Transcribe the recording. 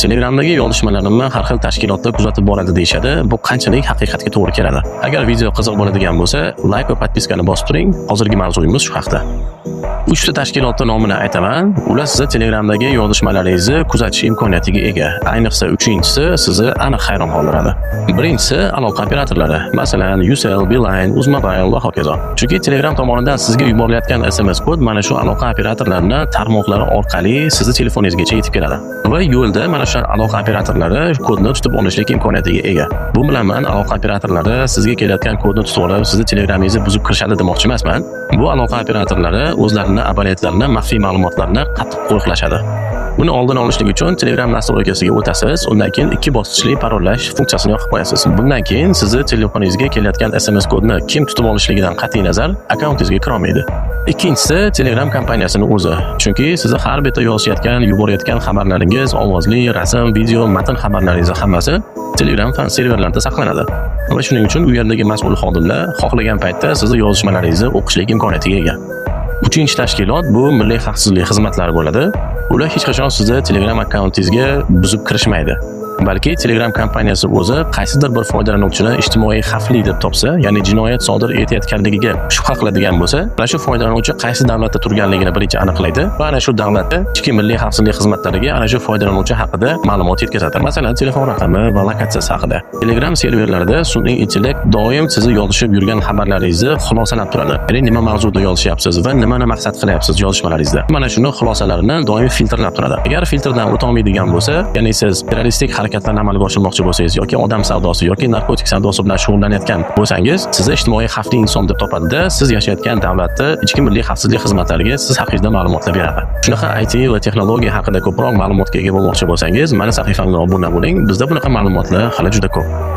Telegramdagi yozishmalarimni har xil tashkilotlar kuzatib boradi deyishadi. Bu qanchalik haqiqatga to'g'ri keladi? Agar video qiziq bo'ladigan bo'lsa, like va podpiskani bosib turing. Hozirgi mavzuyimiz shu haqda. 3 ta tashkilotning nomini aytaman. Ular sizni Telegramdagi yozishmalaringizni kuzatish imkoniyatiga ega. Ayniqsa 3-inchisi sizni aniq hayron qoldiradi. Birinchisi aloqa operatorlari, masalan, Ucell, Beeline, Uzmobile va hokazo. Chunki Telegram tomonidan sizga yuborilayotgan SMS kod mana shu aloqa operatorlarining tarmoqlari orqali sizni telefoningizgacha yetib keladi. Va yo'lda mana shu aloqa operatorlari kodni tutib olishlik imkoniyatiga ega. Bu bilan men aloqa operatorlari sizga kelayotgan kodni tutib olib, sizni Telegramingizni buzib kirishadi demoqchi emasman. Bu aloqa operatorlari o'zlarining abonentlarini maxfiy ma'lumotlarni qattiq qo'riqlashadi. Buni oldini olishlik uchun Telegram nastroykasiga o'tasiz, undan keyin 2 bosqichli parollash funksiyasini yoqib qo'yasiz. Bundan keyin sizni telefoningizga kelayotgan SMS kodni kim tutib olishligidan qat'iy nazar akkauntingizga kira olmaydi. Ikkinchisi Telegram kompaniyasining o'zi. Chunki sizni har bitta yozishayotgan, yuborayotgan xabarlaringiz, ovozli, rasm, video, matn xabarlaringiz hammasi Telegram fan serverlarida saqlanadi. Va shuning uchun u yerdagi mas'ul xodimlar xohlagan paytda sizni yozishmalaringizni o'qishlik imkoniyatiga ega. Uchinchi tashkilot bu milliy xavfsizlik xizmatlari bo'ladi. Ular hech qachon sizni Telegram akkauntingizga buzib kirishmaydi. Balki Telegram kompaniyasi o'zi qaysidir bir foydalanuvchini ijtimoiy xavfli deb topsa, ya'ni jinoyat sodir etayotganligiga shubha qiladigan bo'lsa, mana shu foydalanuvchi qaysi davlatda turganligini birinchi aniqlaydi va ana shu davlatda ichki milliy xavfsizlik xizmatlariga ana shu foydalanuvchi haqida ma'lumot yetkazadi. Masalan, telefon raqami va lokatsiyasi haqida. Telegram serverlarida sun'iy intellekt doim sizni yozishib yurgan xabarlaringizni xulosalab turadi. Ya'ni nima mavzuda yozishyapsiz va nimani maqsad qilyapsiz yozishmalaringizda. Mana shuni xulosalarini doim filtrlab turadi. Agar filtrdan o'ta olmaydigan bo'lsa, ya'ni siz terroristik harakatlarni amalga oshirmoqchi bo'lsangiz yoki odam savdosi yoki narkotik savdosi bilan shug'ullanayotgan bo'lsangiz, sizni ijtimoiy xavfli inson deb topadida, siz yashayotgan davlatda ichki milliy xavfsizlik xizmatlariga siz haqingizda ma'lumotlar beradi. Shunaqa IT va texnologiya haqida ko'proq ma'lumotga ega bo'lmoqchi bo'lsangiz, mana sahifamga obuna bo'ling. Bizda bunaqa ma'lumotlar hali juda ko'p.